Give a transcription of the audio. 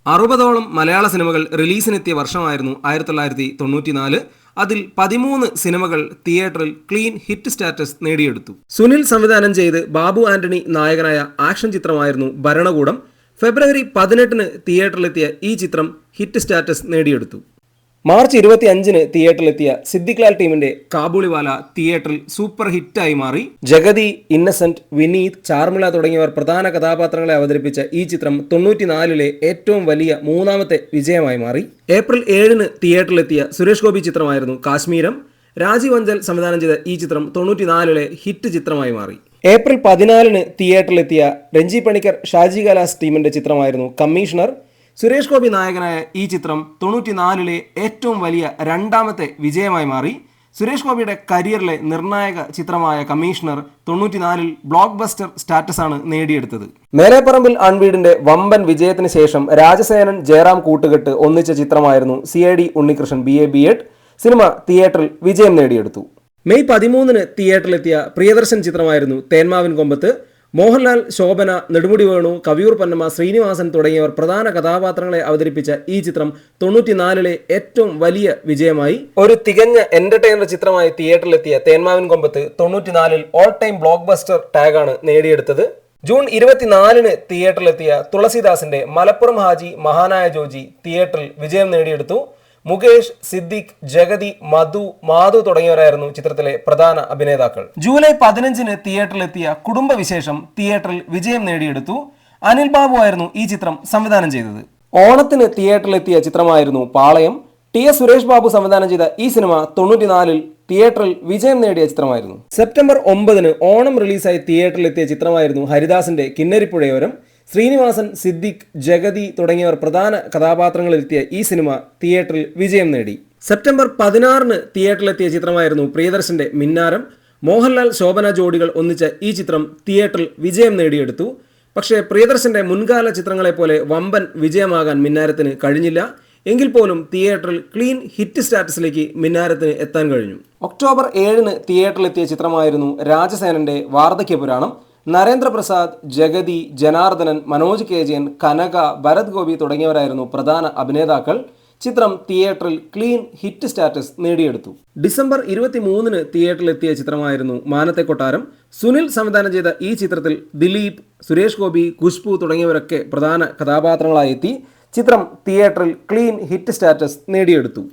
60ഓളം മലയാള സിനിമകൾ റിലീസിനെത്തിയ വർഷമായിരുന്നു 1994. അതിൽ 13 സിനിമകൾ തിയേറ്ററിൽ ക്ലീൻ ഹിറ്റ് സ്റ്റാറ്റസ് നേടിയെടുത്തു. സുനിൽ സംവിധാനം ചെയ്ത് ബാബു ആന്റണി നായകനായ ആക്ഷൻ ചിത്രമായിരുന്നു ഭരണകൂടം. ഫെബ്രുവരി 18 തിയേറ്ററിലെത്തിയ ഈ ചിത്രം ഹിറ്റ് സ്റ്റാറ്റസ് നേടിയെടുത്തു. മാർച്ച് 25 തിയേറ്ററിലെത്തിയ സിദ്ദിഖ് ലാൽ ടീമിന്റെ കാബൂളിവാല തിയേറ്ററിൽ സൂപ്പർ ഹിറ്റായി മാറി. ജഗതി, ഇന്നസെന്റ്, വിനീത്, ചാർമിള തുടങ്ങിയവർ പ്രധാന കഥാപാത്രങ്ങളെ അവതരിപ്പിച്ച ഈ ചിത്രം 94 ഏറ്റവും വലിയ മൂന്നാമത്തെ വിജയമായി മാറി. ഏപ്രിൽ 7 തിയേറ്ററിലെത്തിയ സുരേഷ് ഗോപി ചിത്രമായിരുന്നു കാശ്മീരം. രാജീവ് അഞ്ചൽ സംവിധാനം ചെയ്ത ഈ ചിത്രം 94 ഹിറ്റ് ചിത്രമായി മാറി. ഏപ്രിൽ 14 തിയേറ്ററിലെത്തിയ രഞ്ജി പണിക്കർ, ഷാജി കലാസ് ടീമിന്റെ ചിത്രമായിരുന്നു കമ്മീഷണർ. സുരേഷ് ഗോപി നായകനായ ഈ ചിത്രം 94 ഏറ്റവും വലിയ രണ്ടാമത്തെ വിജയമായി മാറി. സുരേഷ് ഗോപിയുടെ കരിയറിലെ നിർണായക ചിത്രമായ കമ്മീഷണർ 94 ബ്ലോക്ക് ബസ്റ്റർ സ്റ്റാറ്റസാണ് നേടിയെടുത്തത്. മേലെപ്പറമ്പിൽ അൺവീടിന്റെ വമ്പൻ വിജയത്തിന് ശേഷം രാജസേനൻ ജയറാം കൂട്ടുകെട്ട് ഒന്നിച്ച ചിത്രമായിരുന്നു CID Unnikrishnan BA B.Ed. Cinema തിയേറ്ററിൽ വിജയം നേടിയെടുത്തു. മെയ് 13 തിയേറ്ററിലെത്തിയ പ്രിയദർശൻ ചിത്രമായിരുന്നു തേന്മാവിൻ കൊമ്പത്ത്. മോഹൻലാൽ, ശോഭന, നെടുമുടി വേണു, കവിയൂർ പൊന്നമ്മ, ശ്രീനിവാസൻ തുടങ്ങിയവർ പ്രധാന കഥാപാത്രങ്ങളെ അവതരിപ്പിച്ച ഈ ചിത്രം 94 ഏറ്റവും വലിയ വിജയമായി. ഒരു തികഞ്ഞ എന്റർടൈനർ ചിത്രമായി തിയേറ്ററിലെത്തിയ Thenmavin Kombath 94 all time block buster നേടിയെടുത്തത്. ജൂൺ 24 തിയേറ്ററിലെത്തിയ തുളസിദാസിന്റെ മലപ്പുറം ഹാജി മഹാനായ ജോജി തിയേറ്ററിൽ വിജയം നേടിയെടുത്തു. മുകേഷ്, സിദ്ദിഖ്, ജഗതി, മാധു തുടങ്ങിയവരായിരുന്നു ചിത്രത്തിലെ പ്രധാന അഭിനേതാക്കൾ. ജൂലൈ 15 തിയേറ്ററിലെത്തിയ കുടുംബവിശേഷം തിയേറ്ററിൽ വിജയം നേടിയെടുത്തു. അനിൽ ബാബു ആയിരുന്നു ഈ ചിത്രം സംവിധാനം ചെയ്തത്. ഓണത്തിന് തിയേറ്ററിലെത്തിയ ചിത്രമായിരുന്നു പാളയം. TS സുരേഷ് ബാബു സംവിധാനം ചെയ്ത ഈ സിനിമ 94 തിയേറ്ററിൽ വിജയം നേടിയ ചിത്രമായിരുന്നു. സെപ്റ്റംബർ 9 ഓണം റിലീസായി തിയേറ്ററിലെത്തിയ ചിത്രമായിരുന്നു ഹരിദാസിന്റെ കിന്നരിപ്പുഴയോരം. ശ്രീനിവാസൻ, സിദ്ദിഖ്, ജഗതി തുടങ്ങിയവർ പ്രധാന കഥാപാത്രങ്ങളിലെത്തിയ ഈ സിനിമ തിയേറ്ററിൽ വിജയം നേടി. സെപ്റ്റംബർ 16 തിയേറ്ററിലെത്തിയ ചിത്രമായിരുന്നു പ്രിയദർശന്റെ മിന്നാരം. മോഹൻലാൽ, ശോഭന ജോഡികൾ ഒന്നിച്ച ഈ ചിത്രം തിയേറ്ററിൽ വിജയം നേടിയെടുത്തു. പക്ഷേ പ്രിയദർശന്റെ മുൻകാല ചിത്രങ്ങളെപ്പോലെ വമ്പൻ വിജയമാകാൻ മിന്നാരത്തിന് കഴിഞ്ഞില്ല. എങ്കിൽ പോലും തിയേറ്ററിൽ ക്ലീൻ ഹിറ്റ് സ്റ്റാറ്റസിലേക്ക് മിന്നാരത്തിന് എത്താൻ കഴിഞ്ഞു. ഒക്ടോബർ 7 തിയേറ്ററിലെത്തിയ ചിത്രമായിരുന്നു രാജസേനന്റെ വാർദ്ധക്യപുരാണം. നരേന്ദ്രപ്രസാദ്, ജഗതി, ജനാർദ്ദനൻ, മനോജ് KJN, കനക, ഭരത് ഗോപി തുടങ്ങിയവരായിരുന്നു പ്രധാന അഭിനേതാക്കൾ. ചിത്രം തിയേറ്ററിൽ ക്ലീൻ ഹിറ്റ് സ്റ്റാറ്റസ് നേടിയെടുത്തു. ഡിസംബർ 23 തിയേറ്ററിലെത്തിയ ചിത്രമായിരുന്നു മാനത്തെ കൊട്ടാരം. സുനിൽ സംവിധാനം ചെയ്ത ഈ ചിത്രത്തിൽ ദിലീപ്, സുരേഷ് ഗോപി, ഖുശ്ബു തുടങ്ങിയവരൊക്കെ പ്രധാന കഥാപാത്രങ്ങളായി എത്തി. ചിത്രം തിയേറ്ററിൽ ക്ലീൻ ഹിറ്റ് സ്റ്റാറ്റസ് നേടിയെടുത്തു.